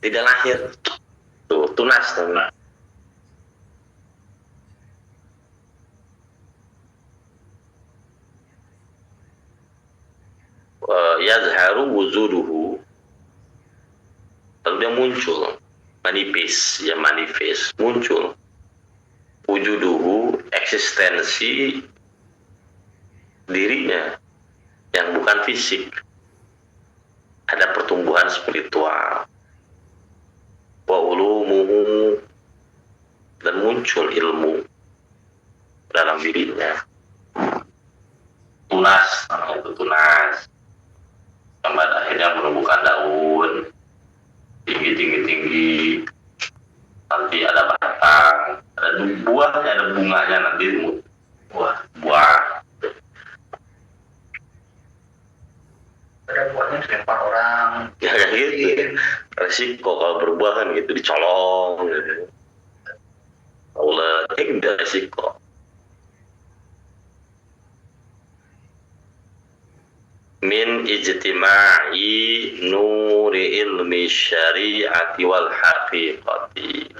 tidak lahir. Tuh, tunas teman. Yazharu wujuduhu, lalu dia muncul, manifest, muncul. Wujuduhu, eksistensi dirinya yang bukan fisik. Ada pertumbuhan spiritual. Wa ulumuhu, dan muncul ilmu dalam dirinya. Tunas, namanya itu tunas. Sampai akhirnya menumbuhkan daun tinggi. Nanti ada batang, ada buahnya, ada bunganya, nanti buah. Ada buahnya dilempar orang. Ya kayak gitu. Resiko kalau berbuah kan gitu, dicolong gitu. Allah, tidak resiko. Min ijtima'i nuri ilmi syari'ati wal haqiqati,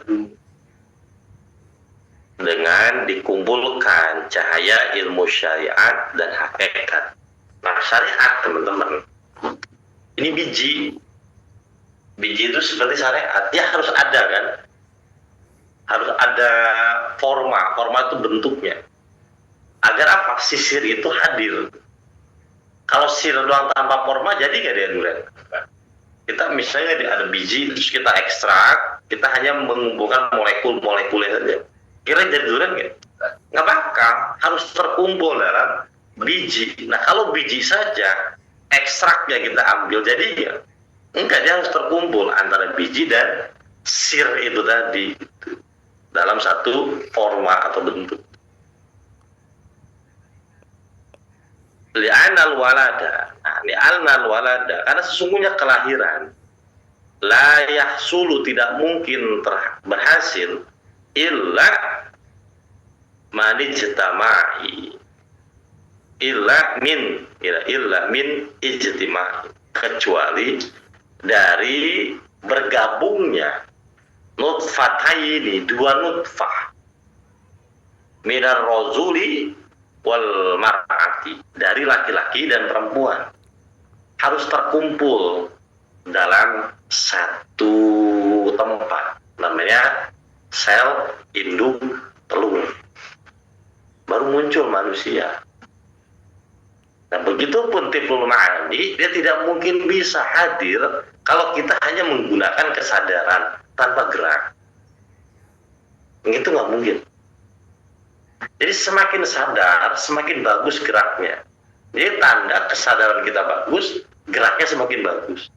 dengan dikumpulkan cahaya ilmu syariat dan hakikat. Nah, syariat teman-teman, ini biji itu seperti syariat, dia harus ada kan, harus ada forma itu bentuknya, agar apa, sisir itu hadir. Kalau sisir doang tanpa forma, jadi nggak dia durian. Kita misalnya ada biji, terus kita ekstrak, kita hanya mengumpulkan molekul-molekulnya saja, kira jadi durian nggak? Nggak bakal, harus terkumpul dalam biji. Nah kalau biji saja, ekstraknya kita ambil, jadi ya enggak, dia harus terkumpul antara biji dan sir itu tadi, dalam satu forma atau bentuk. Li'anal walada, karena sesungguhnya kelahiran la yahsulu, tidak mungkin berhasil, illa manijtama'i, illa min ijtima'i, kecuali dari bergabungnya nutfataini, dua nutfah, minar rozuli wal mar'ati, dari laki-laki dan perempuan, harus terkumpul dalam satu tempat, namanya sel induk telur, baru muncul manusia. Nah begitupun tiflul ma'ani, dia tidak mungkin bisa hadir kalau kita hanya menggunakan kesadaran tanpa gerak. Itu nggak mungkin. Jadi semakin sadar, semakin bagus geraknya. Jadi tanda kesadaran kita bagus, geraknya semakin bagus.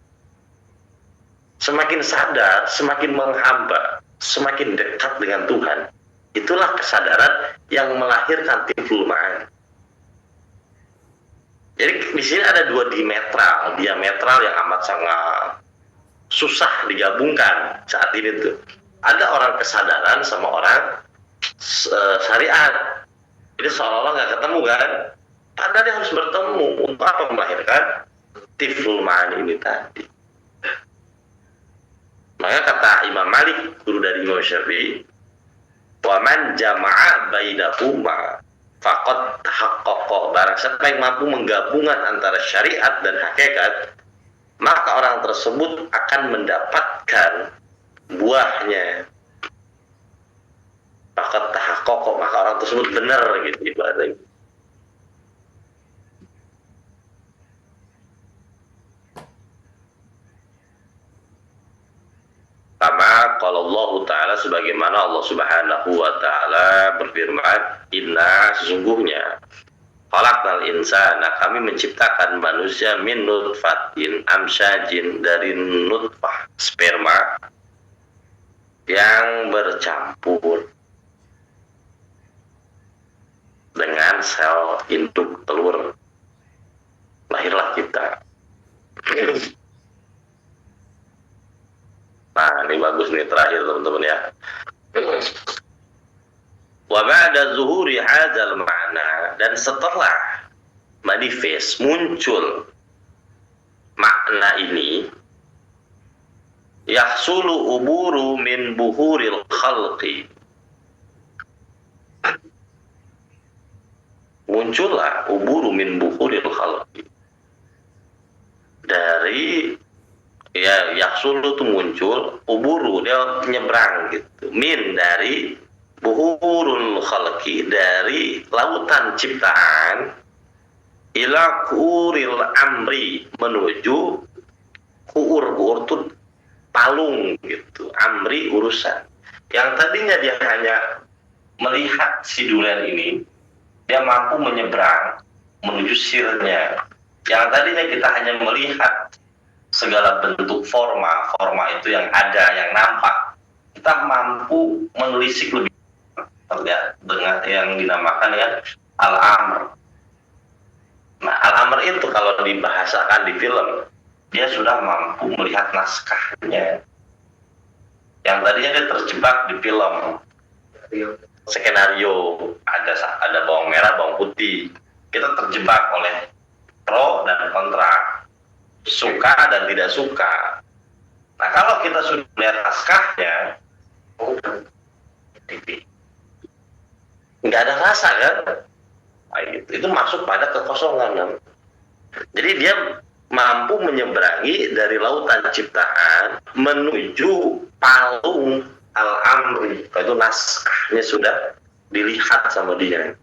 Semakin sadar, semakin menghamba, semakin dekat dengan Tuhan. Itulah kesadaran yang melahirkan tiflul ma'ani. Jadi di sini ada dua diametral yang amat sangat susah digabungkan saat ini tuh. Ada orang kesadaran sama orang syariat. Jadi seolah-olah nggak ketemu kan? Padahal dia harus bertemu untuk apa, melahirkan tiflul ma'ani ini tadi. Maka kata Imam Malik, guru dari Imam Syafi'i, wa man jama'a bainahuma faqad tahaqqaqa, barang siapa yang mampu menggabungkan antara syariat dan hakikat, maka orang tersebut akan mendapatkan buahnya. Faqad tahaqqaqa, maka orang tersebut benar gitu ibaratnya. Sama kalau Allah Ta'ala, sebagaimana Allah Subhanahu wa Ta'ala berfirman, inna, sesungguhnya khalaqnal insana, kami menciptakan manusia min nutfatin amsyajin, dari nutfah sperma yang bercampur dengan sel induk telur, lahirlah kita. Nah ini bagus nih, terakhir teman-teman ya. Wa ba'da zuhuri hadzal ma'na, dan setelah manifest muncul makna ini, yahsulu uburu min buhuril khalqi. Muncullah uburu min buhuril khalqi. Dari ya yahsulu itu muncul, uburu dia nyebrang gitu. Min dari buhurul khalqi, dari lautan ciptaan, ila kuril amri, menuju kuur tuh palung gitu, amri urusan. Yang tadinya dia hanya melihat si durian ini, dia mampu menyeberang menuju sirnya. Yang tadinya kita hanya melihat segala bentuk forma itu yang ada, yang nampak, kita mampu menelisik lebih dengan yang dinamakan dengan al-amr. Nah, al-amr itu kalau dibahasakan di film, dia sudah mampu melihat naskahnya. Yang tadinya dia terjebak di film, skenario, ada bawang merah, bawang putih. Kita terjebak oleh pro dan kontra, suka dan tidak suka. Nah, kalau kita sudah lihat naskahnya, nggak ada rasa kan? Nah, itu masuk pada kekosongan kan? Jadi dia mampu menyeberangi dari lautan ciptaan menuju palung al-amri. Itu naskahnya sudah dilihat sama dia.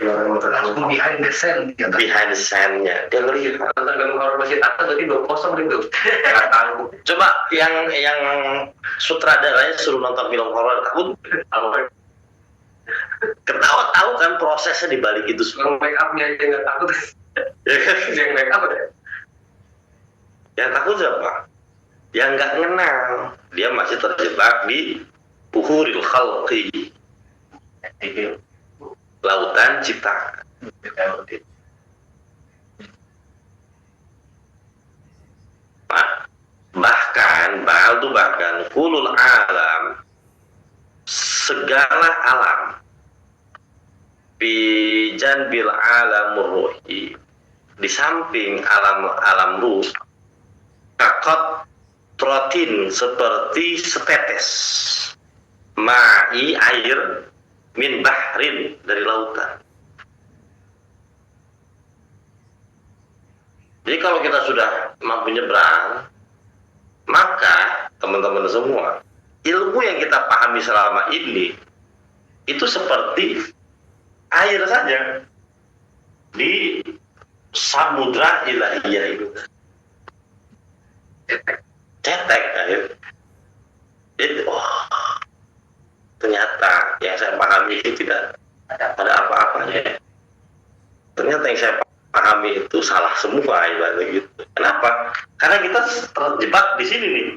Langsung behind the scene. Behind the scene-nya dia ngelihat. Nonton film horor masih takut berarti 2-0 gitu. Nggak tahu. Coba yang sutradaranya suruh nonton film horor takut. Ketawa tahu kan prosesnya di balik itu semua. Make up-nya aja nggak takut. Yang make up ya. Yang takut siapa? Yang nggak kenal. Dia masih terjebak di buhuril khalqi, lautan ciptaan. Nah, bahkan kulul alam, segala alam, bijan bil alamur ruhi, di samping alam ruh, kakot trotin, seperti setetes ma'i, air, min bahrin, dari lautan. Jadi kalau kita sudah mampu nyebrang, maka teman-teman semua, ilmu yang kita pahami selama ini itu seperti air saja di samudra ilahiyah itu. Cetek air. Jadi, ternyata yang saya pahami itu tidak ada apa-apanya. Ternyata yang saya pahami itu salah semua, ibaratnya gitu. Kenapa? Karena kita terjebak di sini nih.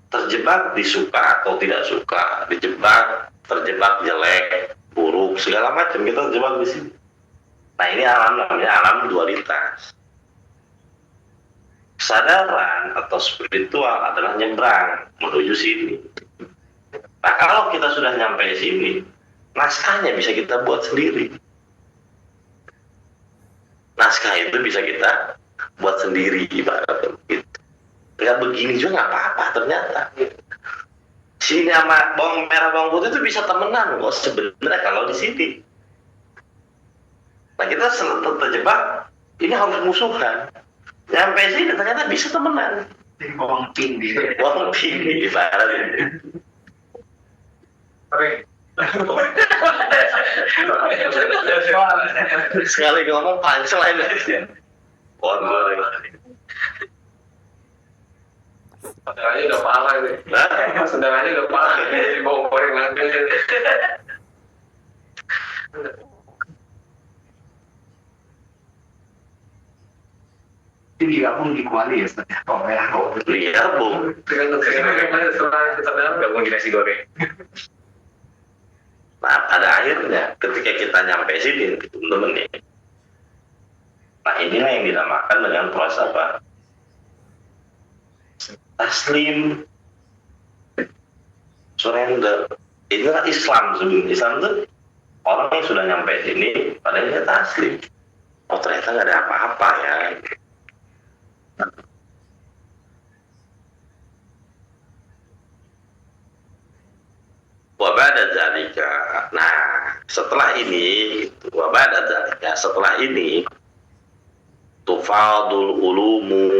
Terjebak disuka atau tidak suka, terjebak jelek, buruk, segala macam, kita terjebak di sini. Nah, ini namanya alam dualitas. Kesadaran atau spiritual adalah nyebrang menuju sini. Nah, kalau kita sudah nyampe sini, naskahnya bisa kita buat sendiri. Naskah itu bisa kita buat sendiri, ibaratnya gitu. Nggak begini juga nggak apa-apa ternyata. Sini sama bawang merah, bawang putih itu bisa temenan kok sebenarnya kalau di sini. Nah, kita terjebak, ini harus musuhan. Nyampe sini ternyata bisa temenan. Bawang tinggi. Bawang tinggi ibaratnya. Oke. Sekali ngomong punchline aja. Saudaranya udah parah ini. Saudaranya udah parah. Jadi bawang goreng langsung. Ini digabung di kuali ya, sebenarnya. Bawang merah, bawang putih. Iya, Bung. Tergantung bagaimana setelah kita gabung di nasi goreng. Nah, pada akhirnya ketika kita nyampe sini, teman-teman nih. Nah, inilah yang dinamakan dengan proses apa? Taslim, surrender. Inilah Islam sebenarnya. Islam itu orang yang sudah nyampe sini, padahal dia taslim. Oh, ternyata nggak ada apa-apa ya. setelah ini itu setelah ini tufadul ulumu,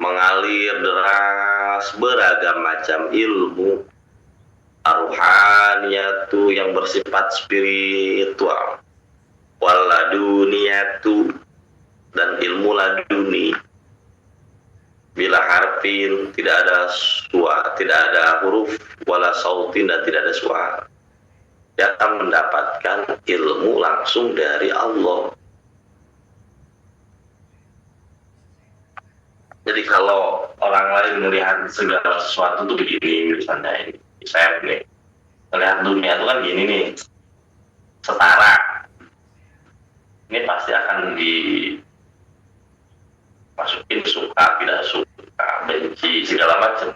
mengalir deras beragam macam ilmu ruhaniyatu yang bersifat spiritual, waladuniyatu dan ilmu laduni, bila harfin tidak ada suara, tidak ada huruf, wala sautin dan tidak ada suara, dia akan mendapatkan ilmu langsung dari Allah. Jadi kalau orang lain melihat segala sesuatu itu begini, misalnya ini, saya nih, melihat dunia itu kan gini nih, setara. Ini pasti akan dimasukin suka, tidak suka, benci, segala macam.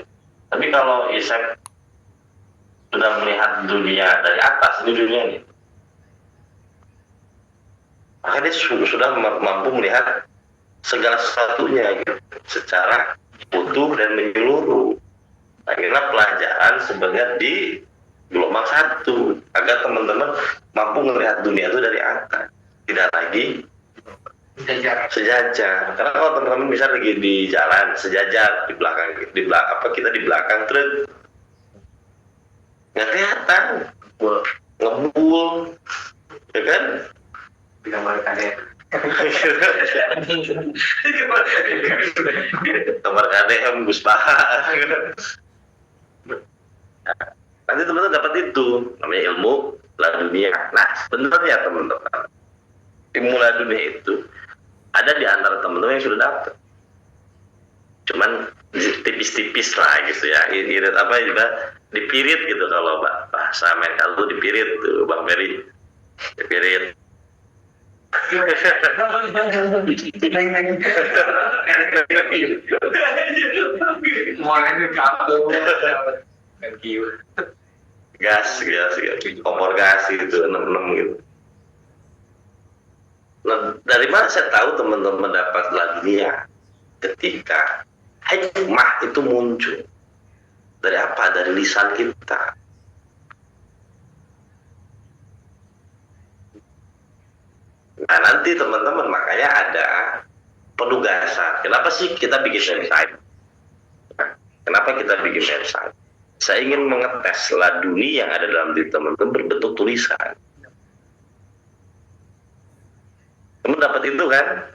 Tapi kalau Isep sudah melihat dunia dari atas, ini dunia nih, maka dia sudah mampu melihat segala sesuatunya gitu, secara utuh dan menyeluruh. Akhirnya pelajaran sebenarnya di gelombang satu, agar teman-teman mampu melihat dunia itu dari atas, tidak lagi sejajar. Karena kalau teman-teman bisa lagi di jalan sejajar, di belakang kita di belakang truk, nggak kelihatan, ngebul, ya kan? Kamar KDM Gus Paha. Nanti teman-teman dapat itu namanya ilmu ladunia. Nah sebenarnya teman-teman, ilmu ladunia itu ada di antara teman-teman yang sudah dapat, cuman tipis-tipis lah gitu ya, irit apa juga dipirit gitu, kalau bahasa mereka tuh dipirit tuh Bang Ferry, dipirit. gas kompor gas gitu 6 gitu. Nah, dari mana saya tahu teman-teman dapat ladunia? Ketika hikmah itu muncul dari apa? Dari lisan kita. Nah nanti teman-teman makanya ada penugasan. Kenapa sih kita bikin website? Kenapa kita bikin website? Saya ingin mengetes laduni yang ada dalam diri teman-teman berbentuk tulisan. Kamu dapat itu kan?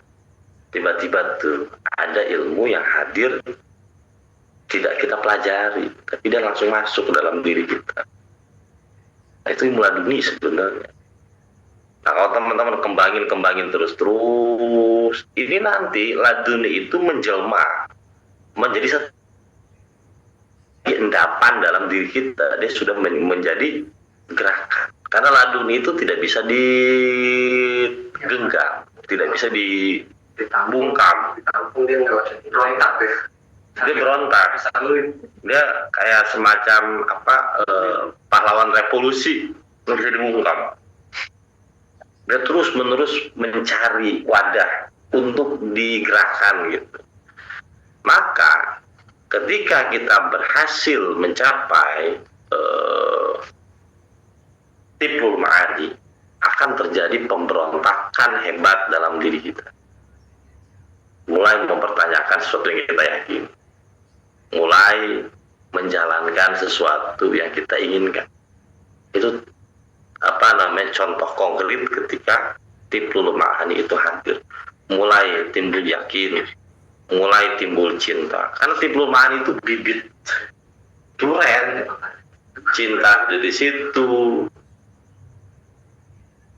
Tiba-tiba tuh ada ilmu yang hadir, tidak kita pelajari, tapi dia langsung masuk ke dalam diri kita. Nah, itu ilmu laduni sebenarnya. Nah kalau teman-teman kembangin terus, ini nanti laduni itu menjelma menjadi satu endapan dalam diri kita. Dia sudah menjadi gerakan. Karena laduni itu tidak bisa digenggam, tidak bisa dibungkam. Ditampung, dia nggak berontak deh. Dia berontak. Dia kayak semacam pahlawan revolusi, nggak bisa dibungkam. Dia terus-menerus mencari wadah untuk digerakkan gitu. Maka ketika kita berhasil mencapai tiplul ma'ani, akan terjadi pemberontakan hebat dalam diri kita. Mulai mempertanyakan sesuatu yang kita yakini, mulai menjalankan sesuatu yang kita inginkan. Itu contoh konkret ketika tiplul ma'ani itu hadir. Mulai timbul yakin, mulai timbul cinta. Karena tiplul ma'ani itu bibit duren, cinta di situ,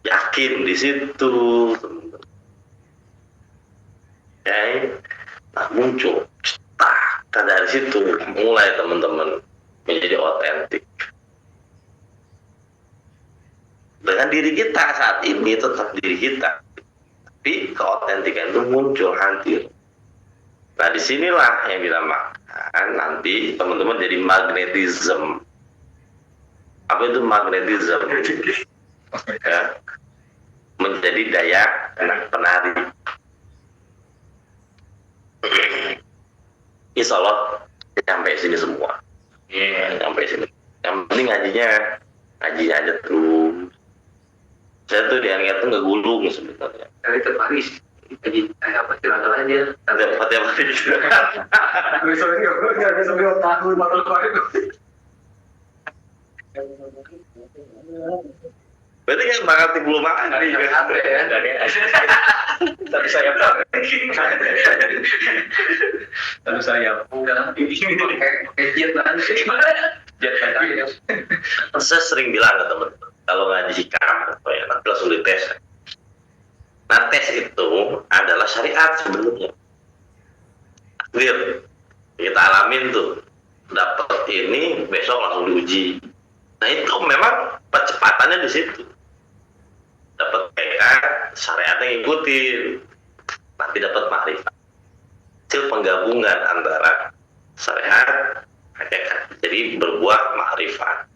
yakin di situ, nah muncul, dari situ mulai teman-teman menjadi otentik. Dengan diri kita saat ini tetap diri kita, tapi keotentikan itu muncul hadir. Nah disinilah yang dinamakan nanti teman-teman jadi magnetism. Apa itu magnetism? Ya, menjadi daya penarik. Insya Allah sampai sini semua. Sampai sini. Yang penting ngajinya aja terus. Saya tuh di hari itu nggak gulung sebenarnya. Dari terpari apa tirada aja. Tiap hari gitu. Besoknya nggak bisa beli tahu bakal kemarin. Berarti kan bakal belum makan Dari nih. HP ya. Tapi saya Lalu saya enggak pakai jet nanti. Jet aja. Saya sering bilang ke teman, kalau ngaji hikam, nanti langsung dites. Nah, tes itu adalah syariat sebenarnya. Clear. Kita alamin tuh. Dapat ini, besok langsung diuji. Nah, itu memang percepatannya di situ. Dapat PK, syariatnya ngikutin. Nanti dapat makrifat. Hasil penggabungan antara syariat, hakikat. Jadi berbuah makrifat.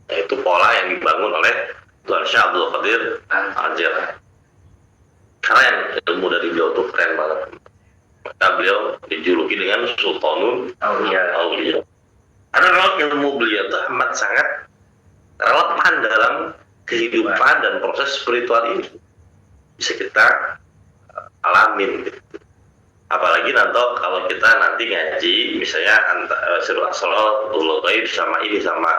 Itu pola yang dibangun oleh Tuan Syekh Abdul Qadir Al-Jilani. Keren, ilmu dari beliau tuh keren banget. Maka beliau dijuluki dengan Sultanul Aulia. Karena memang ilmu beliau itu amat sangat relevan dalam kehidupan dan proses spiritual ini. Bisa kita alamin gitu. Apalagi nanti kalau kita nanti ngaji, misalnya Sirul Asrar, Ulul Ghaib sama ini sama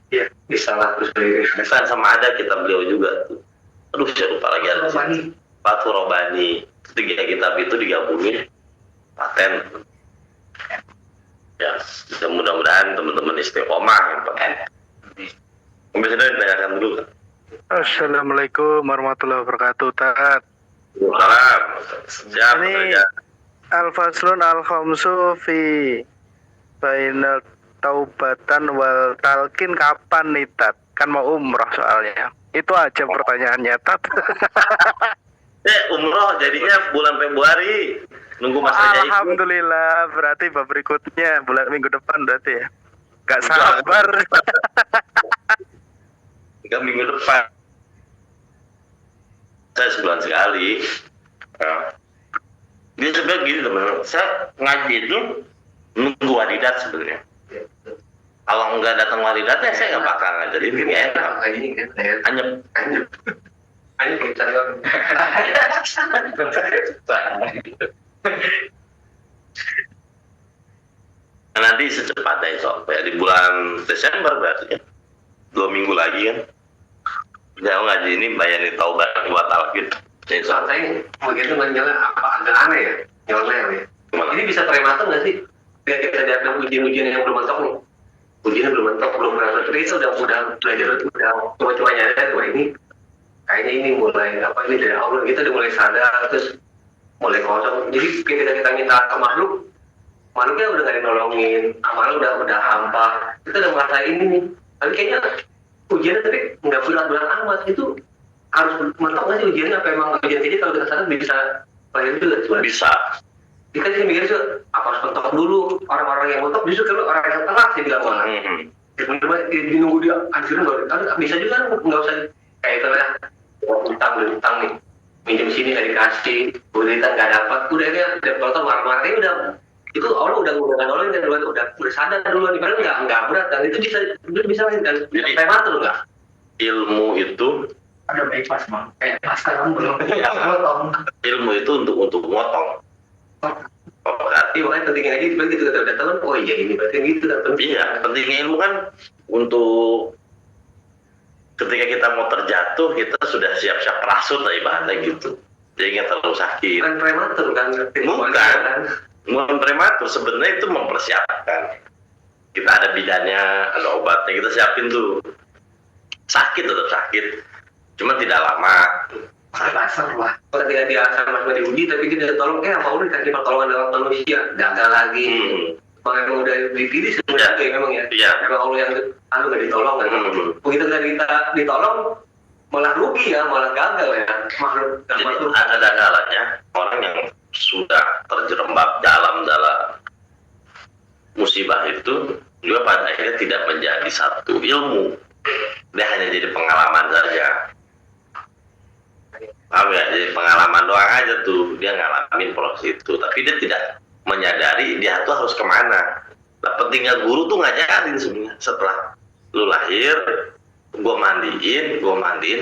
Ya, disalah terus dari bukan sama ada kita beliau juga tuh. Aduh, saya lupa lagi ada Fathur Robani. Tiga kitab itu digabungin paten. Ya, mudah-mudahan teman-teman istiqomah yang penting. Mungkin sudah ditanyakan dulu kan. Assalamualaikum warahmatullahi wabarakatuh. Tat. Salam. Siap Ini saja. Al-Faslun Al-Khamsu fi Bainal Taubatan wal Talqin kapan nih, Tat? Kan mau umroh soalnya. Itu aja pertanyaannya, Tat. Umroh jadinya bulan Februari. Nunggu masanya itu. Alhamdulillah, berarti bab berikutnya bulan minggu depan berarti ya. Gak sabar. 3 minggu depan. Saya sebulan sekali. Dia sebenarnya gini teman-teman. Saya ngaji itu nunggu wadidat sebenarnya. Kalau nggak datang wadidatnya saya nggak bakal ngajarin ini enak. Ini kan saya Hanya kita kan. nah, nanti secepatnya ya di bulan Desember berarti ya 2 minggu lagi kan. Saya ngaji ini bayani taubat buat talqin. Soal saya begitu menjelaskan apa agak aneh ya, nyolnya ya. Ini bisa prematur nggak sih? Biar kita lihat ujian-ujian yang belum mentok nih. Ujiannya belum mentok, belum pernah tapi itu udah belajar, udah coba-coba nyadar wah ini kayaknya ini mulai apa ini dari Allah, kita udah mulai sadar terus mulai kosong. Jadi kita minta ke makhluknya udah nggak dinolongin, amal udah hampa, kita udah merasa ini nih. Tapi kayaknya ujiannya tapi nggak berat-berat amat. Itu harus mentok nggak sih ujiannya? Apa emang ujian kayaknya kalau kita sadar bisa lahir juga coba? Bisa. Kita sih mikir juga apa harus mentok dulu, orang-orang yang mentok justru kalau orang yang telat sih bilang malah. Dinunggu dia anjurin nggak bisa juga kan nggak usah kayak itu lah. Beli utang nih, minjem sini nggak dikasih, belitan nggak dapat, udah dia marah-marahnya udah itu Allah udah nggak nolongin kan, udah sadar dulu nih, padahal nggak berat kan, itu bisa kan prematur nggak? Ilmu itu Ada baik pas bang, kayak pas sekarang belum potong. Ilmu itu untuk motong. Iya makanya pentingnya aja begitu kita udah tahu, oh iya ini berarti gitu kan. Iya, pentingnya ilmu kan untuk ketika kita mau terjatuh kita sudah siap-siap rasut lah ibaratnya gitu. Jadi nggak terlalu sakit. Bukan prematur kan? Bukan prematur, sebenarnya itu mempersiapkan. Kita ada bidannya, ada obatnya, kita siapin tuh. Sakit tetap sakit, cuma tidak lama. Pasar lah. Ketika dia sama diuji tapi dia tolong, sama Allah dikasih pertolongan dalam manusia, gagal lagi. Memang udah dipilih sebenarnya ya, memang ya. Iya. Memang Allah yang nggak ditolong kan. Begitu kita ditolong malah rugi ya, malah gagal ya. Jadi ada kalanya orang yang sudah terjerembab dalam musibah itu juga pada akhirnya tidak menjadi satu ilmu, dia hanya jadi pengalaman saja. Paham ya? Jadi pengalaman doang aja tuh, dia ngalamin proses itu, tapi dia tidak menyadari dia tuh harus kemana. Nah, pentingnya guru tuh ngajarin sebenarnya. Setelah lu lahir, gue mandiin,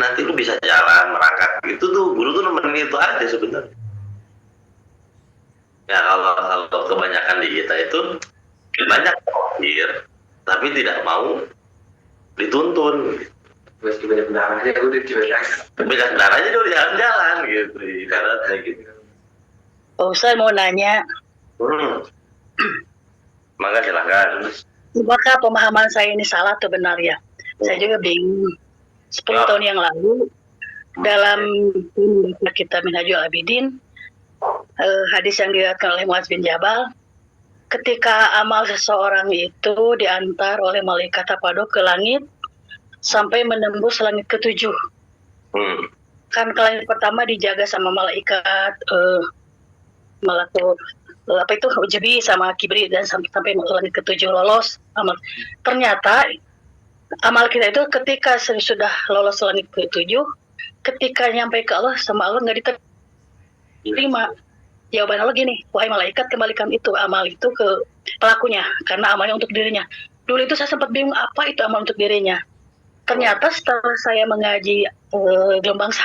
nanti lu bisa jalan merangkak gitu tuh. Guru tuh nemenin itu aja sebenarnya. Ya kalau kebanyakan di kita itu banyak takdir tapi tidak mau dituntun. Meski banyak darahnya udah cuekan. Banyak darahnya udah jalan-jalan gitu ibaratnya gitu. Pak Ustadz mau nanya, Maka silakan. apakah pemahaman saya ini salah atau benar ya? Saya juga bingung. 10 tahun yang lalu dalam kitab Minhajul Abidin, hadis yang diriwayatkan oleh Muaz bin Jabal, ketika amal seseorang itu diantar oleh malaikat Tapadok ke langit sampai menembus langit ketujuh. Kan ke langit pertama dijaga sama malaikat Jibril sama Kibri, dan sampai langit ketujuh lolos amal. Ternyata amal kita itu ketika sudah lolos langit ketujuh, ketika nyampe ke Allah sama Allah nggak diterima. Jawaban Allah gini, wahai malaikat, kembalikan itu amal itu ke pelakunya karena amalnya untuk dirinya. Dulu itu saya sempat bingung apa itu amal untuk dirinya. Ternyata setelah saya mengaji gelombang 1,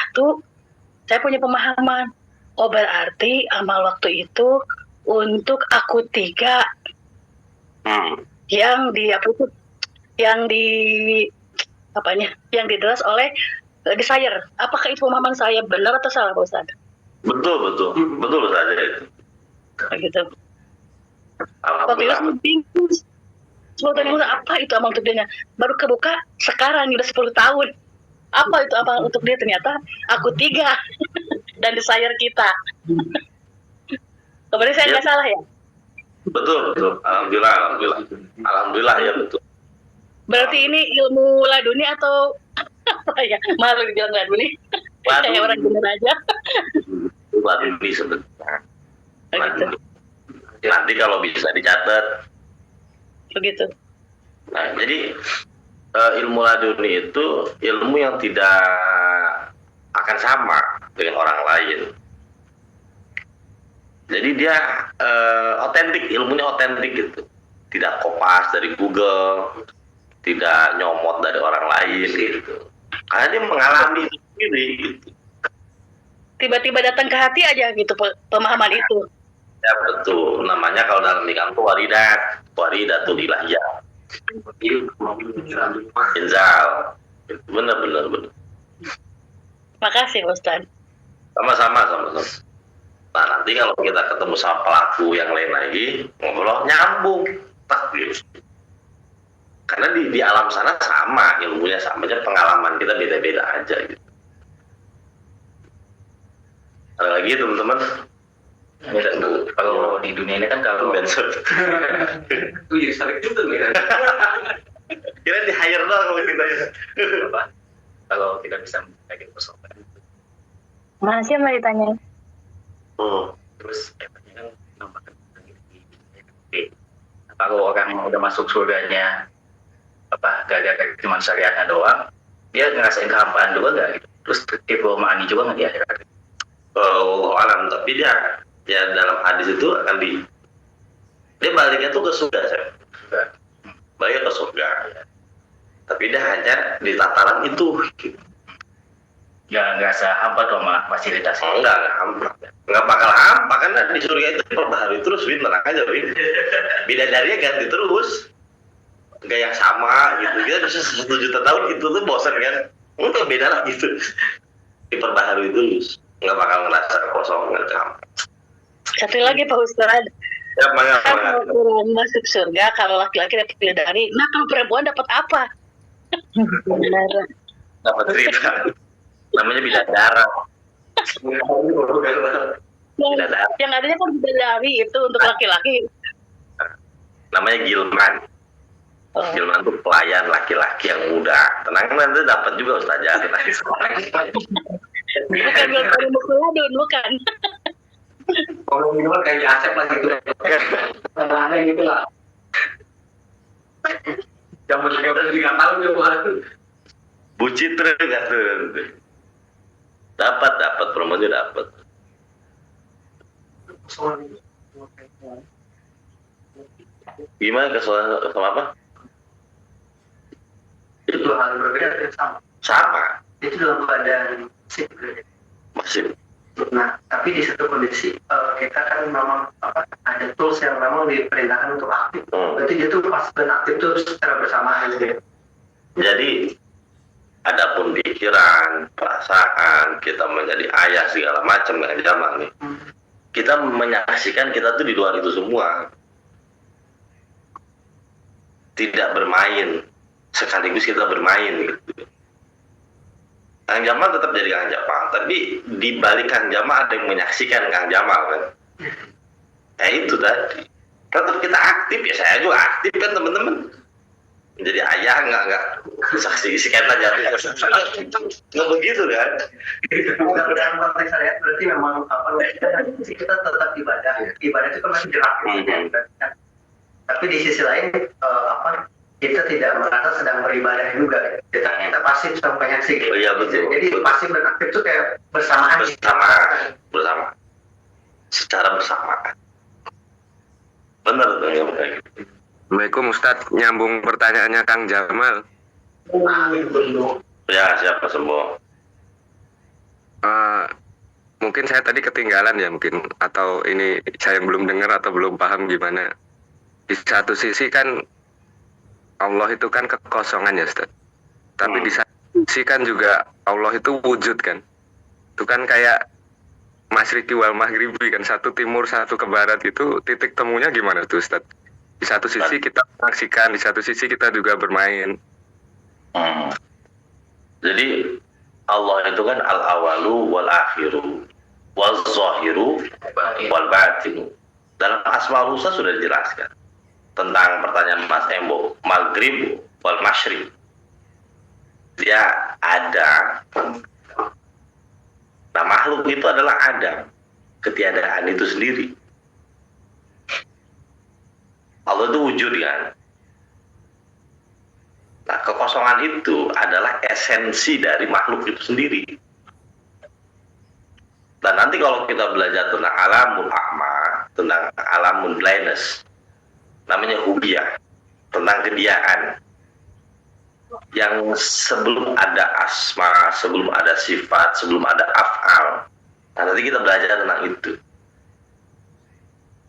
saya punya pemahaman. Oh, berarti amal waktu itu untuk aku 3 yang dideras oleh desire. Apakah itu pemahaman saya benar atau salah, Pak Ustadz? Betul saja itu. Gitu. Waktu itu saya bingung. 10 tahun yang lalu, apa itu amal untuk dia? Baru kebuka sekarang, udah 10 tahun. Apa itu amal untuk dia? Ternyata aku 3 dan desire kita. Kemudian saya nggak salah ya? Betul. Alhamdulillah ya betul. Berarti ini ilmu laduni atau apa ya? Malu dibilang laduni. Kayak orang bener aja. Laduni sebenarnya. Begitu. Nanti kalau bisa dicatat. Begitu. Nah, jadi ilmu laduni itu ilmu yang tidak akan sama dengan orang lain. Jadi dia otentik, ilmunya otentik gitu. Tidak kopas dari Google, tidak nyomot dari orang lain gitu. Karena dia mengalami itu sendiri gitu. Tiba-tiba datang ke hati aja gitu pemahaman itu. Ya betul. Namanya kalau dalam nikah itu waridatul ilahiyah. Inzal. Benar. Makasih Ustaz. Sama-sama. Nah nanti kalau kita ketemu sama pelaku yang lain lagi, ngobrol nyambung, takdir. Karena di alam sana sama, ilmunya sama, aja pengalaman kita beda-beda aja gitu. Ada lagi teman-teman? Kalau di dunia ini kan kalau Jadi saling juga nih. kira di hire doang kalau kita apa, kalau kita bisa membagi persoalan itu, Masih mau ditanya. terus efeknya kan menambahkan kalau orang udah masuk surganya gara-gara cuma syariatnya doang, dia ngerasain kehampaan juga nggak gitu, terus kebawaan juga nggak di akhirat? alam, tapi dia dalam hadis itu akan dia baliknya tuh ke surga, balik ke surga, tapi dia hanya di tataran itu gitu. Nggak ngerasa hampa tuh sama fasilitasnya? Nggak bakal hampa, karena di surga itu perbaharui terus, tenang aja, bidadarinya ganti terus, nggak yang sama gitu. Kita bisa 1 juta tahun itu tuh bosan kan, nggak beda lah gitu, diperbaharui terus, nggak bakal ngerasa kosongan, hampa. Satu lagi Pak Ustadz. Ya, Kalau orang masuk surga, kalau laki-laki dapat bidadari, nah kalau perempuan dapat apa? Benar. Dapat cerita, namanya bidadara. Yang adanya kan bidadari itu untuk laki-laki. Namanya Gilman. Gilman itu pelayan laki-laki yang muda. Tenang, nanti dapat juga Ustazah. Bukan Mukuladun, bukan. Kalau minuman kayak Asep lah gitu. Aneh gitu lah. Yang bener juga nggak tahu dia mana. Bu Citra nggak tuh. Dapat promonya dapat. Gimana kesoalan sama apa? itu dua hal yang berbeda dan sama. Sama, Itu dalam keadaan sipil. masih. Nah, tapi di satu kondisi kita kan memang ada tools yang memang diperintahkan untuk aktif. Berarti dia tuh pas dan aktif tuh secara bersamaan gitu ya. Jadi adapun pikiran, perasaan, kita menjadi ayah segala macam dengan zaman nih. Kita menyaksikan kita tuh di luar itu semua. Tidak bermain, sekaligus kita bermain gitu. Kang Jamal tetap jadi Kang Jamal, tapi di balik Kang Jamal ada yang menyaksikan Kang Jamal kan. Ya itu tadi. Tetap kita aktif, ya saya juga aktif kan teman-teman. Menjadi ayah nggak saksi sekian aja. Nggak begitu kan? Dalam konteks syariat berarti memang kita tetap ibadah ya. Ibadah itu kan masih gerak. Tapi di sisi lain kita tidak merasa sedang beribadah juga. Kita pasif sama penyaksi. Oh, iya betul. Jadi betul. pasif dan aktif itu kayak bersamaan. Bersama. Secara bersamaan. Benar tuh yang kayak gitu. Assalamualaikum Ustadz, nyambung pertanyaannya Kang Jamal. Ya siapa semua? Mungkin saya tadi ketinggalan ya mungkin, atau ini saya yang belum dengar atau belum paham gimana. Di satu sisi kan Allah itu kan kekosongan ya Ustadz. Tapi di satu sisi kan juga Allah itu wujud kan. Itu kan kayak Masyriqi wal Maghribi kan, satu timur satu ke barat, itu titik temunya gimana tuh Ustadz? Di satu sisi kita menyaksikan, di satu sisi kita juga bermain. Jadi Allah itu kan al-awalu wal akhiru wal zahiru wal batinu. Dalam Asmaul Husna sudah dijelaskan tentang pertanyaan Mas Embo, Maghrib wal Masyriq. Dia ada. Nah, makhluk itu adalah Adam. Ketiadaan itu sendiri. Allah itu wujud kan. Nah, kekosongan itu adalah esensi dari makhluk itu sendiri. Dan nanti kalau kita belajar tentang alamul a'ma, tentang alamul blindness, namanya hubiyah, tentang kediaan. Yang sebelum ada asma, sebelum ada sifat, sebelum ada af'al. Nah, nanti kita belajar tentang itu.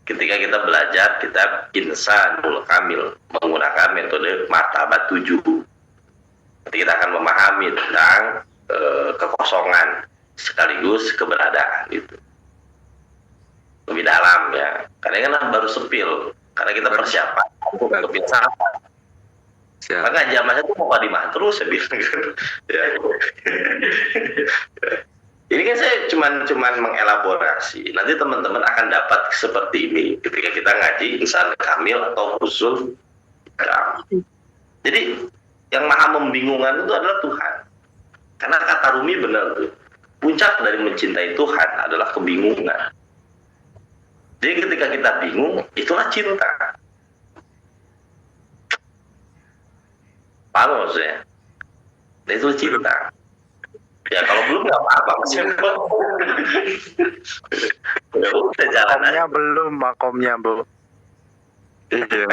Ketika kita belajar kitab Insanul Kamil menggunakan metode martabat 7, nanti kita akan memahami tentang kekosongan sekaligus keberadaan itu lebih dalam ya. Karena kan baru sepil, karena kita persiapan untuk filsafat. Maka zamannya tuh mau Fadimah terus saya bilang ya. Ini kan saya cuman mengelaborasi. Nanti teman-teman akan dapat seperti ini ketika kita ngaji Insan Kamil atau Usul. Jadi yang maha membingungkan itu adalah Tuhan. Karena kata Rumi benar tuh. Puncak dari mencintai Tuhan adalah kebingungan. Jadi ketika kita bingung, itulah cinta. Paham maksudnya? Dan itu cinta. Ya kalau belum nggak apa-apa masih ya udah jalan aja. Makomnya belum. Iya.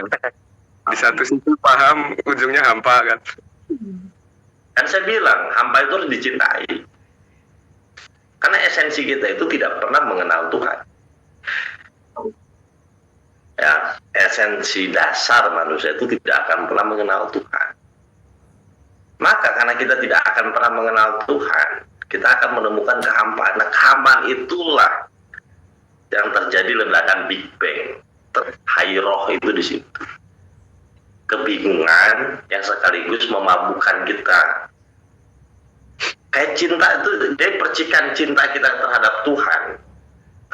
Di satu sisi paham, ujungnya hampa kan. Kan saya bilang hampa itu harus dicintai. Karena esensi kita itu tidak pernah mengenal Tuhan. Ya, esensi dasar manusia itu tidak akan pernah mengenal Tuhan. Maka karena kita tidak akan pernah mengenal Tuhan, kita akan menemukan kehampaan. Nah, kehampaan itulah yang terjadi ledakan Big Bang. Hayroh itu di situ. Kebingungan yang sekaligus memabukkan kita. Kayak cinta itu, dari percikan cinta kita terhadap Tuhan,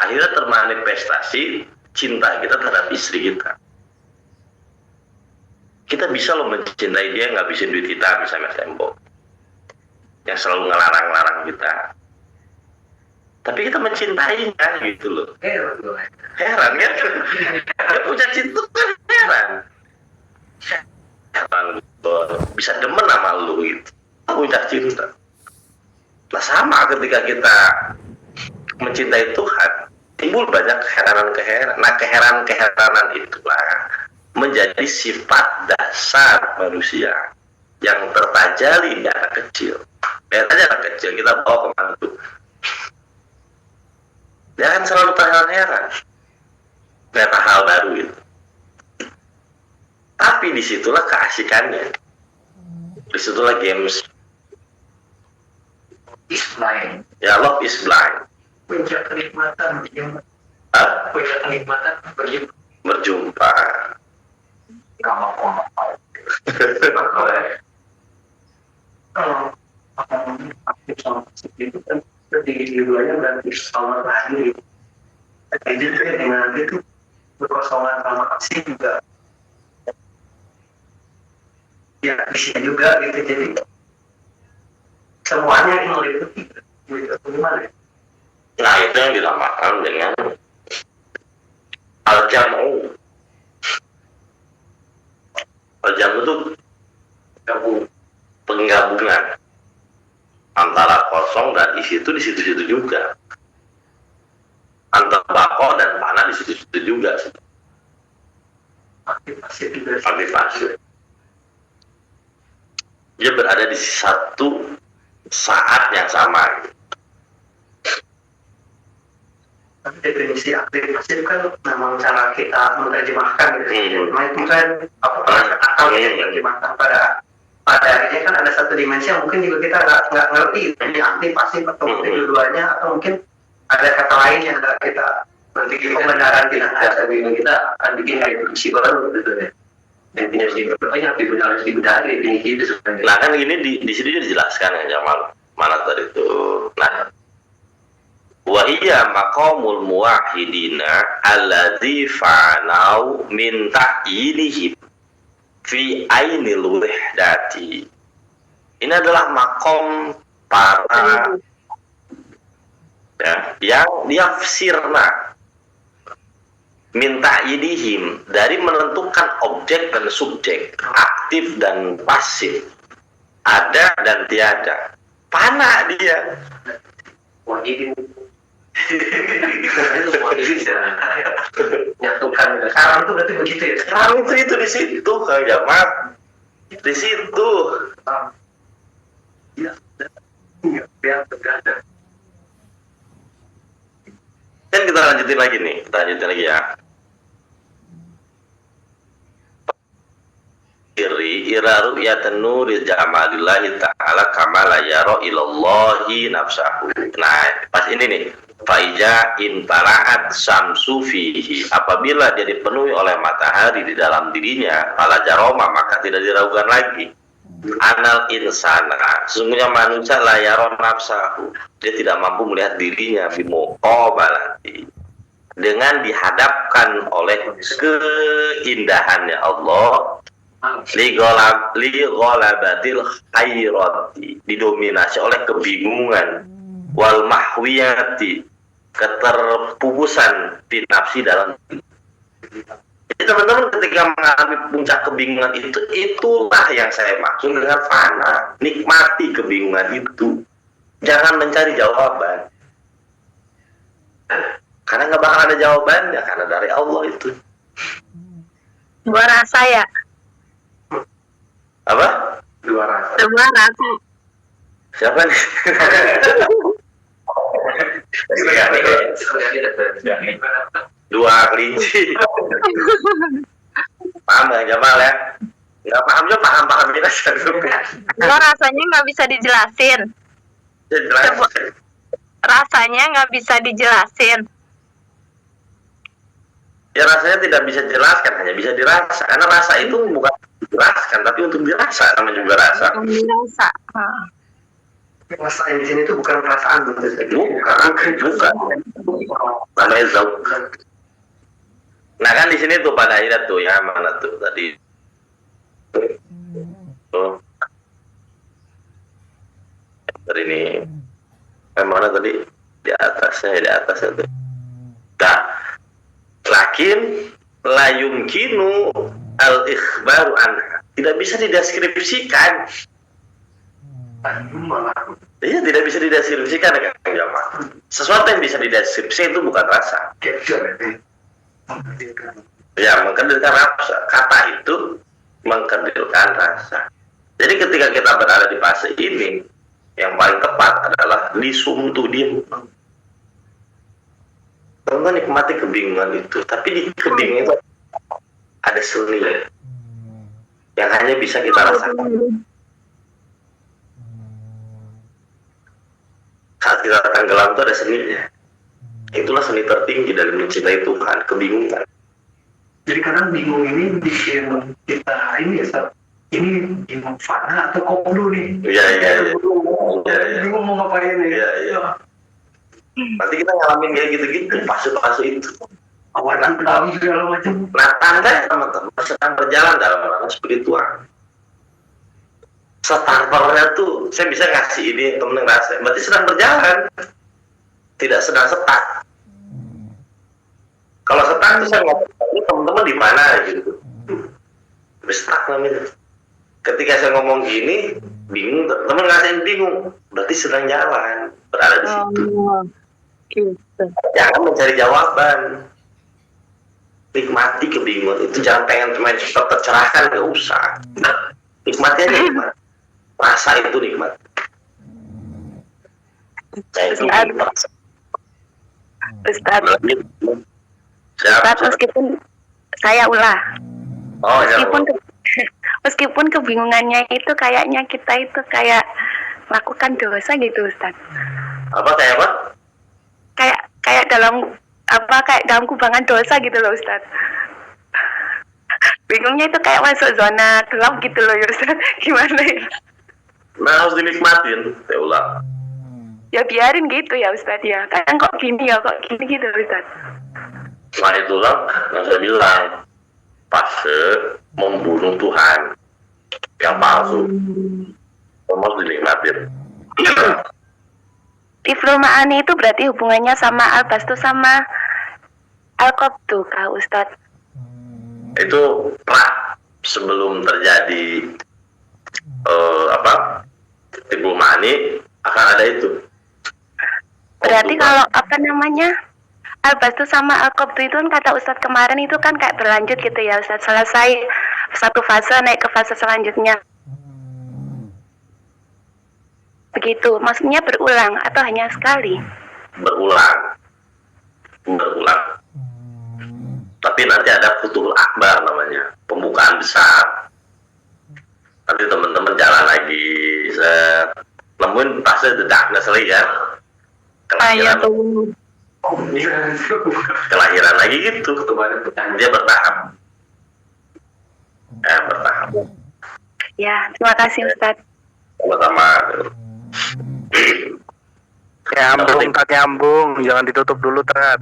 akhirnya termanifestasi cinta kita terhadap istri kita. Kita bisa loh mencintai dia, nggak bisa duit kita, misalnya Tembok yang selalu ngelarang-larang kita. Tapi kita mencintainya gitu loh. Heran kan? Dia punya cinta kan heran. Bisa demen sama lu gitu. Punya cinta. Nah sama ketika kita mencintai Tuhan, timbul banyak keheranan-keheranan. Nah keheranan-keheranan itulah menjadi sifat dasar manusia. yang tertajali di anak kecil. Lihat aja anak kecil, kita bawa kemana tuh, dia kan selalu terheran-heran ternyata hal baru itu. Tapi disitulah keasikannya, disitulah games. Is blind. Ya, love is blind. Puncak kenikmatan berjumpa. Hah? Puncak kenikmatan Berjumpa. Kamu mau. Kalau aktif sama pasif itu kan keduanya berarti sama tadi. Jadi dengan itu berkosongan sama pasif juga. Ya bisa juga gitu, jadi semuanya ini meliputi gitu. Gimana? Nah, itu yang dinamakan dengan al-jam'u. Al-jam'u itu penggabungan antara kosong dan isi itu di situ-situ juga, antara bako dan panah di situ-situ juga. Aktivasi. Dia berada di satu saat yang sama. Tapi definisi aktif pasif kan memang cara kita menerjemahkan gitu. Mungkin akal yang menerjemahkan pada akhirnya kan ada satu dimensi yang mungkin juga kita nggak ngerti ini aktif pasif atau mungkin dua-duanya, atau mungkin ada kata lain yang kita nanti pembenaran kita akan bikin definisi baru gitu ya. Definisi berapa harus dibedari definisi itu sebenarnya. Nah, kan ini di sini dijelaskan ya Jamal, mana tadi itu. Nah, wahiyya maqamul muwahhidina alladzi fa'nau min ta'yinihim fi ainil wihdati. Ini adalah makom para yang diafsirna minta idihim, dari menentukan objek dan subjek, aktif dan pasif, ada dan tiada. Panah dia. Nyatukan. Sekarang itu berarti begitu ya. Sekarang itu di situ Kang Jamal. Di situ. Ya, tergantung. Kan kita lanjutin lagi nih, kita lanjutin lagi ya. Ira ru'yatan nuri jamalillahi ta'ala kama la yara ilallahi nafsahu. Nah, pas ini nih, faija intala'at samsu fihi, apabila dia dipenuhi oleh matahari di dalam dirinya, fala jaroma, maka tidak diragukan lagi. Anal insana, sesungguhnya manusia la yara nafsahu, dia tidak mampu melihat dirinya bimuqabalati, dengan dihadapkan oleh keindahannya Allah, ligolabatil khairati, didominasi oleh kebingungan, wal mahwiyati, keterpupusan di nafsi dalam. Jadi teman-teman ketika mengalami puncak kebingungan itu, itulah yang saya maksud dengan fana. Nikmati kebingungan itu, jangan mencari jawaban, karena nggak bakal ada jawabannya, karena dari Allah itu. Dua rasa ya? Apa? Dua rasa. Dua rasa. Siapa nih? Dua kelinci. Paham nggak Jamal ya? Nggak paham juga paham kita juga. Dua rasanya nggak bisa dijelasin. Jelas. Rasanya nggak bisa dijelasin. Ya rasanya tidak bisa dijelaskan, hanya bisa dirasa. Karena rasa itu bukan dijelaskan, tapi untuk dirasa namanya juga rasa. Dirasa. Rasa yang di sini itu bukan perasaan, Bukan. Namanya zauk. Nah kan di sini tuh pada akhirnya tuh ya, mana tuh tadi? Tuh. Dari ini. Mana tadi? Di atasnya tuh. Nah, lakin la yumkinu al-ikhbaru anha, tidak bisa dideskripsikan. Iya, tidak bisa dideskripsikan ya Kang Jamal. Sesuatu yang bisa dideskripsi itu bukan rasa. Ya, mengkerdilkan rasa. Kata itu mengkerdilkan rasa. Jadi ketika kita berada di fase ini, yang paling tepat adalah disumtu diam. Teman-teman nikmati kebingungan itu, tapi di kebingungan itu ada seni yang hanya bisa kita rasakan saat kita tenggelam. Itu ada seninya. Itulah seni tertinggi dari mencintai Tuhan, kebingungan. Jadi kadang bingung ini bikin kita ini ya, Ustaz, ini bingung fana atau koplo nih? Iya. Bingung mau ngapain nih? Iya. Nanti kita ngalamin kayak gitu-gitu, fase-fase itu. Awan dalam segala macam. Nah, tanda teman-teman sedang berjalan dalam ranah spiritual. Starternya tuh, saya bisa ngasih ini, temen ngerasa, berarti sedang berjalan, tidak sedang stuck. Kalau stuck tuh saya ngomong, ini teman-teman di mana gitu. Stuck namanya. Ketika saya ngomong gini, bingung, teman ngerasain bingung, berarti sedang jalan, berada di situ. Jangan mencari jawaban. Nikmati kebingungan itu, jangan pengen cuma cepat tercerahkan, gak usah. Nikmati aja, nikmat. Rasa itu nikmat. Ustaz, Siap. meskipun saya ulah, Oh, meskipun kebingungannya itu kayaknya kita itu kayak melakukan dosa gitu, Ustaz. Apa kayak apa? Kayak dalam kubangan dosa gitu loh, Ustaz. Bingungnya itu kayak masuk zona gelap gitu loh, ya Ustaz. Gimana ya? Nah, harus dinikmatin. Ya ulah. Ya biarin gitu ya Ustaz ya. Kadang kok gini gitu Ustaz. Nah, itulah yang saya bilang, fase membunuh Tuhan yang palsu. Harus dinikmatin. Tiflul Ma'ani itu berarti hubungannya sama Al-Bastu sama Al-Qabdu kah Ustaz? Itu sebelum terjadi Tiflul Ma'ani akan ada itu. Berarti kalau Al-Bastu sama Al-Qabdu itu kan kata Ustadz kemarin itu kan kayak berlanjut gitu ya Ustadz. Selesai satu fase naik ke fase selanjutnya. Begitu, maksudnya berulang atau hanya sekali? Berulang. Tapi nanti ada Futuhul Akbar namanya, pembukaan besar. Nanti teman-teman jalan lagi, nemuin fase the darkness lagi ya. Kelahiran lagi gitu. Dia bertahap. Bertahap. Ya, terima kasih Ustadz. Sama-sama. Nyambung, jangan ditutup dulu, Tat.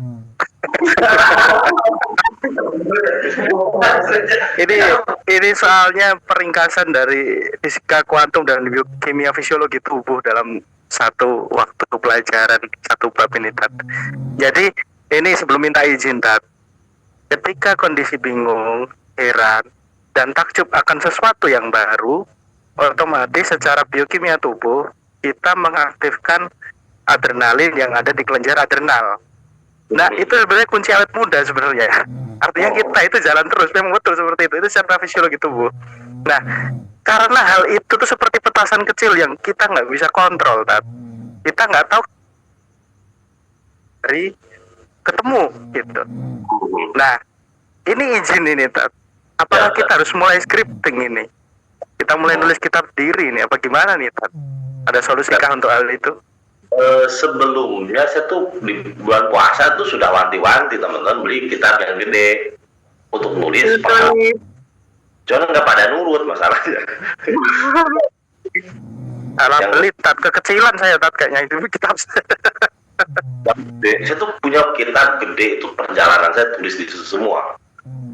ini soalnya peringkasan dari fisika kuantum dan biokimia fisiologi tubuh dalam satu waktu pelajaran satu bab ini, Tat. Jadi ini sebelum minta izin, Tat, ketika kondisi bingung, heran, dan takjub akan sesuatu yang baru, otomatis secara biokimia tubuh kita mengaktifkan adrenalin yang ada di kelenjar adrenal. Nah, itu sebenarnya kunci awet muda sebenarnya. Artinya kita itu jalan terus, memang betul seperti itu secara fisiologi tubuh. Nah, karena hal itu tuh seperti petasan kecil yang kita nggak bisa kontrol, Tat. Kita nggak tahu dari ketemu gitu. Nah, ini izin ini, Tat. Apakah kita harus mulai scripting ini? Kita mulai nulis kitab diri nih, apa gimana nih, Tat? Ada solusikah untuk hal itu? Sebelumnya saya tuh di bulan puasa tuh sudah wanti-wanti teman-teman beli kitab yang gede untuk nulis. Cuman nggak pada nurut masalahnya. Alhamdulillah, Tat, kekecilan saya, Tat, kayaknya itu kitab. Saya tuh punya kitab gede, itu perjalanan saya tulis di situ semua.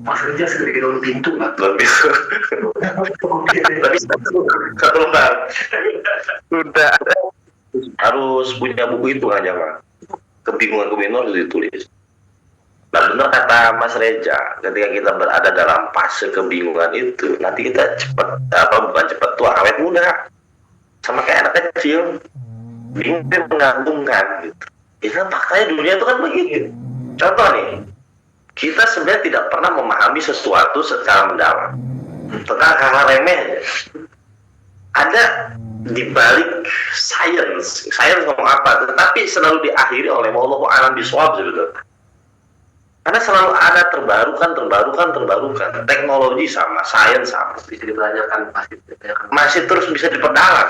Mas kerja segede daun pintu nggak? Lebih. Tapi satu lembar. Sudah. Harus punya buku itu aja, Pak. Kebingungan harus ditulis. Nah, benar kata Mas Reja, ketika kita berada dalam fase kebingungan itu, nanti kita bukan cepat tua, awet muda. Sama kayak anak kecil. Bingung dan menggantungkan gitu. Itu faktanya dunia itu kan begitu. Contoh nih, kita sebenarnya tidak pernah memahami sesuatu secara mendalam tentang hal-hal remeh. ada di balik sains ngomong apa, tetapi selalu diakhiri oleh wallahu a'lam bishawab sebetulnya. Karena selalu ada terbarukan, teknologi sama, sains sama, Bisa dipelajarkan pasti. masih terus bisa diperdalam.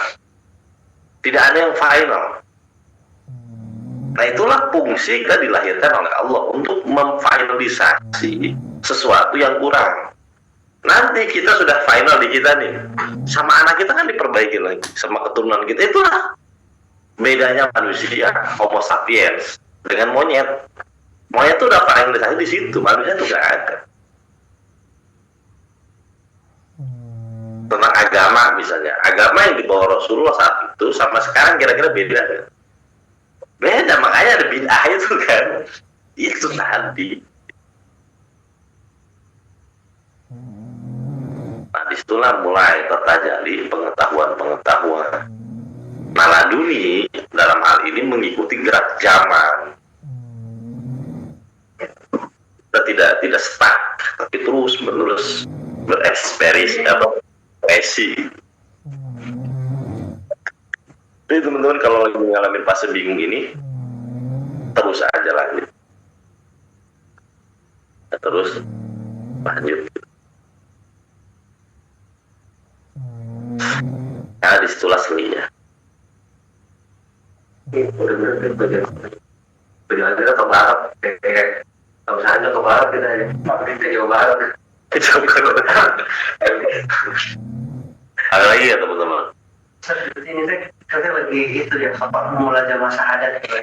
Tidak ada yang final. Nah itulah fungsi kita dilahirkan oleh Allah untuk memfinalisasi sesuatu yang kurang. Nanti kita sudah final di kita nih, sama anak kita kan diperbaiki lagi, sama keturunan kita. Itulah bedanya manusia, Homo sapiens, dengan monyet. Monyet itu udah finalisasi di situ, manusia itu nggak ada. Tentang agama misalnya, agama yang dibawa Rasulullah saat itu sama sekarang kira-kira beda. Beda, makanya ada bid'ah itu kan. Itu tadi. Nah, disitulah mulai tertajali pengetahuan. Nah, laduni dalam hal ini mengikuti gerak zaman. Kita tidak stuck, tapi terus menerus berekspresi atau ekspresi. Jadi teman-teman kalau lagi mengalami fase bingung ini, terus aja lanjut. Terus lanjut. Nah, disitulah seninya. Benar-benar ke barat, kalau misalnya ke barat kita ya, ke Jawa Barat. Ada lagi ya teman-teman? Ini saya lagi itu ya, mulai jamaah syahadat ya.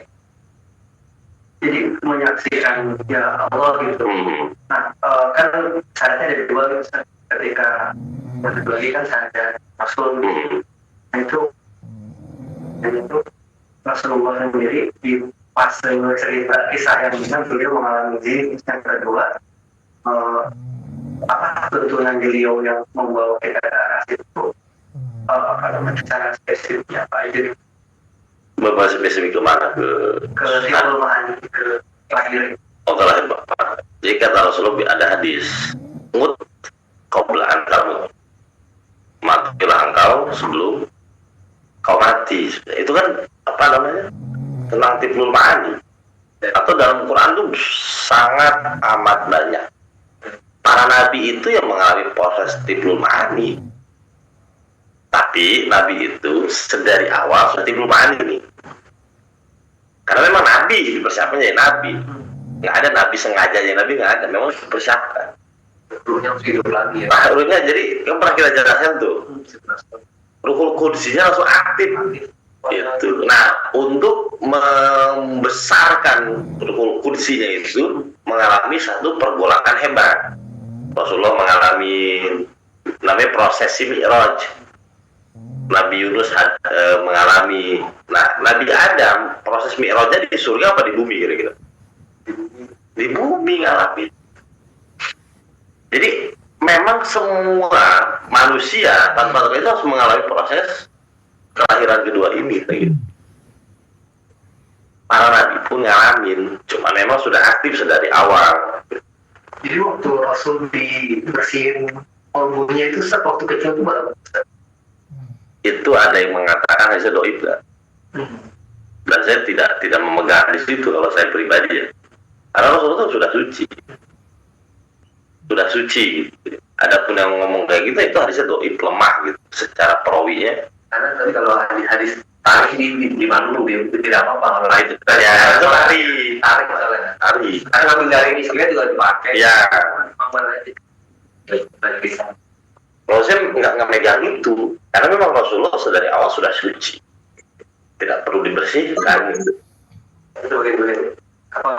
Jadi menyaksikan ya Allah gitu. Nah, kan syaratnya ada dua gitu. Ketika lagi kan syahadat Rasul gitu. Nah, itu Rasulullah sendiri di pas cerita kisah yang benar beliau mengalami jin. Yang kedua, apa tuntunan beliau yang membawa kita ke arah situ, apa namanya, secara spesifiknya apa aja? Bapak spesifik kemana? Ke Siful Ma'ani, ke lahir. Oh, ke lahir Bapak. Jadi kata Rasulullah ada hadis, mut qabla an tamut, matilah engkau sebelum kau mati. Itu kan apa namanya, tentang Tiflul Ma'ani, atau dalam Quran itu sangat amat banyak. Para nabi itu yang mengalami proses Tiflul Ma'ani. Tapi nabi itu sedari awal sudah Tiflul Ma'ani nih. Karena memang nabi dipersiapkannya ya nabi. Nggak ada nabi sengaja ya nabi, nggak ada. Memang dipersiapkan. Ruhnya harus hidup lagi ya. Nah, ruhnya jadi yang pernah kita jelaskan tuh, Ruhul Qudsinya langsung aktif. Gitu. Nah, untuk membesarkan Ruhul Qudsinya itu mengalami satu pergolakan hebat. Rasulullah mengalami namanya prosesi Mi'raj. Nabi Yunus mengalami. Nah, Nabi Adam proses Mi'rajnya di surga apa di bumi kira-kira? Di bumi ngalamin. Jadi memang semua manusia tanpa terkecuali harus mengalami proses kelahiran kedua ini. Gitu. Para nabi pun ngalamin, cuma memang sudah aktif sedari awal. Jadi waktu Rasul dibersihin kolbunya itu waktu kecil itu berapa? Itu ada yang mengatakan saya doib lah. Dan saya tidak memegang di situ kalau saya pribadi ya. Karena Rasulullah sudah suci. Sudah suci gitu. Adapun yang ngomong kayak gitu itu hadisnya doib, lemah gitu secara perawinya. Karena tadi kalau hadis tarik di Bandung dia tidak apa-apa. Nah itu kan ya, itu tarik masalahnya. Hari. Karena ngambil dari istrinya juga dipakai. Ya. Apa lagi? Bisa. Kalau saya nggak megang itu, karena memang Rasulullah dari awal sudah suci, tidak perlu dibersihkan. Gitu. Itu bagaimana? Apa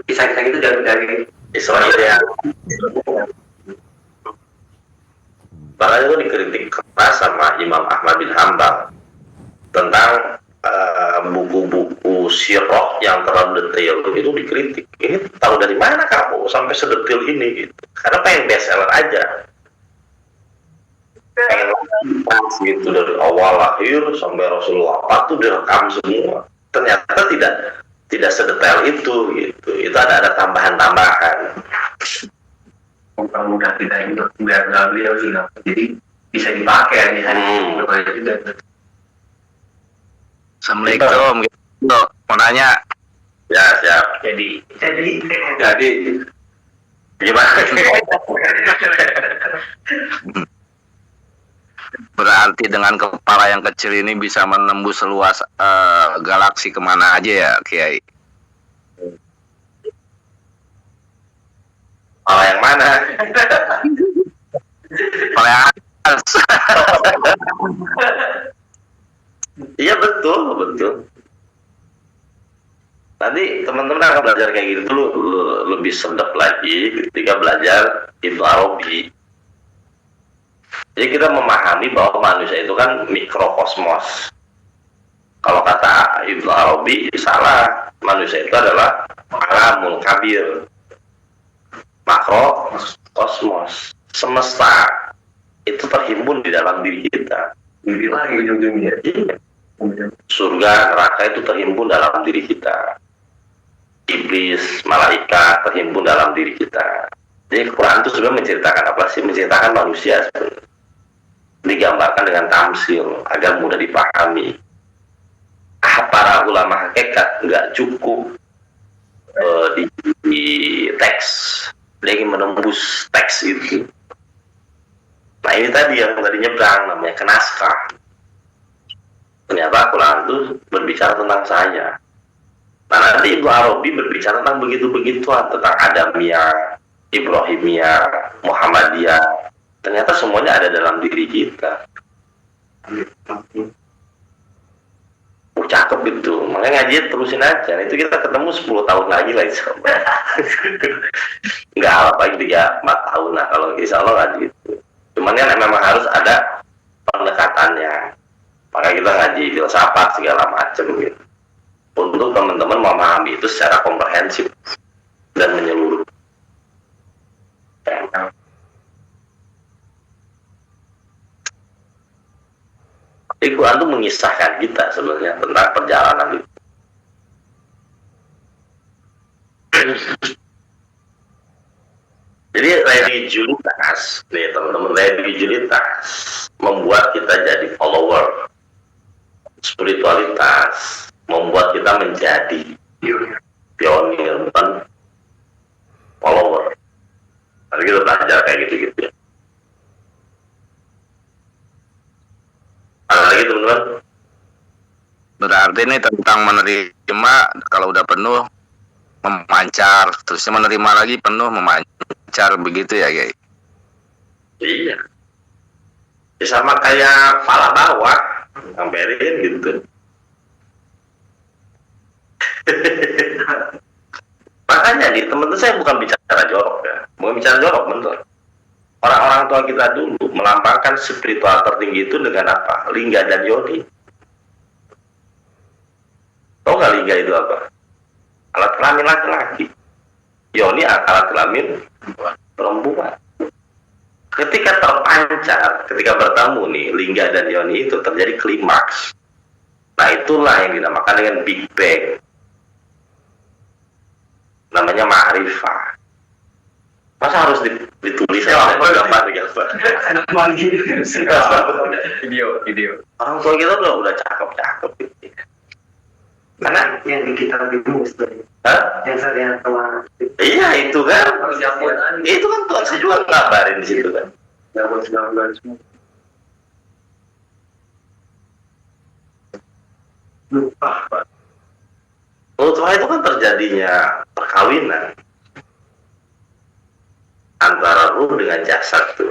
kisah-kisah itu dari Israel ya. Bahkan itu dikritik keras sama Imam Ahmad bin Hanbal tentang buku-buku sirah yang terlalu detail itu dikritik. Ini tahu dari mana kamu sampai sedetil ini gitu? Karena pengen bestseller aja. Pengen gitu dari awal lahir sampai Rasulullah itu direkam semua. Ternyata tidak sedetail itu gitu. Itu ada tambahan-tambahan. mudah kita itu biar beliau juga. Jadi bisa dipakai di hari berbahaya juga. Assalamualaikum. Gitu. Mau nanya, Ya, siap. Jadi Jadi gimana? berarti dengan kepala yang kecil ini bisa menembus seluas galaksi kemana aja ya, Kiai? Kalau yang mana? Kepala yang atas. Iya betul. Nanti teman-teman akan belajar kayak gitu dulu lebih sedap lagi ketika belajar Ibnu Arabi. Jadi kita memahami bahwa manusia itu kan mikrokosmos. Kalau kata Ibnu Arabi salah, manusia itu adalah alamul kabir, makrokosmos, semesta itu terhimpun di dalam diri kita. Jadi lagi ujung-ujungnya. Iya. Surga, neraka itu terhimpun dalam diri kita. Iblis, malaikat terhimpun dalam diri kita. Jadi Quran itu sebenarnya menceritakan apa sih? Menceritakan manusia sebenarnya. Digambarkan dengan tamsil agar mudah dipahami. Para ulama hakikat nggak cukup di teks, dia ingin menembus teks itu. Nah ini tadi yang tadi nyebrang namanya ke naskah. Ternyata Quran itu berbicara tentang saya. Nah nanti Ibnu Arabi berbicara tentang begitu-begituan, tentang Adamiyah, Ibrahimiyah, Muhammadiyah. Ternyata semuanya ada dalam diri kita. Cakep itu, makanya ngaji terusin aja. Itu kita ketemu 10 tahun lagi lah insya Allah. Nggak apa 3-4 tahun lah kalau insya Allah ngaji itu. Cuman kan memang harus ada pendekatannya. Makanya kita ngaji filsafat segala macam gitu. Untuk teman-teman memahami itu secara komprehensif dan menyeluruh. Jadi Quran itu mengisahkan kita sebenarnya tentang perjalanan itu. Jadi religiulitas, nih teman-teman, religiulitas membuat kita jadi follower. Spiritualitas membuat kita menjadi pionir, bukan follower. Nanti kita belajar kayak gitu-gitu ya. Ada lagi teman-teman? Berarti ini tentang menerima, kalau udah penuh memancar, terusnya menerima lagi penuh memancar, begitu ya, Kiai? Iya. Ya, sama kayak pala bawah, ngamperin gitu. Makanya nih teman-teman, saya bukan bicara jorok ya, bukan bicara jorok bener. Orang-orang tua kita dulu melambangkan spiritual tertinggi itu dengan apa? Lingga dan yoni. Tahu nggak lingga itu apa? Alat kelamin laki-laki. Yoni alat kelamin perempuan. Ketika terpancar, ketika bertemu nih lingga dan yoni itu terjadi klimaks. Nah itulah yang dinamakan dengan Big Bang. Namanya ma'rifah. Masa harus ditulis ya? Gambar. video. Orang tua kita udah cakep gitu. Karena yang di kitab itu yang saya telah iya itu kan. Itu kan Tuhan saya juga ngabarin di situ kan. zaman 19 semua. Lupa, Pak. Nutfah itu kan terjadinya perkawinan antara ruh dengan jasad tuh.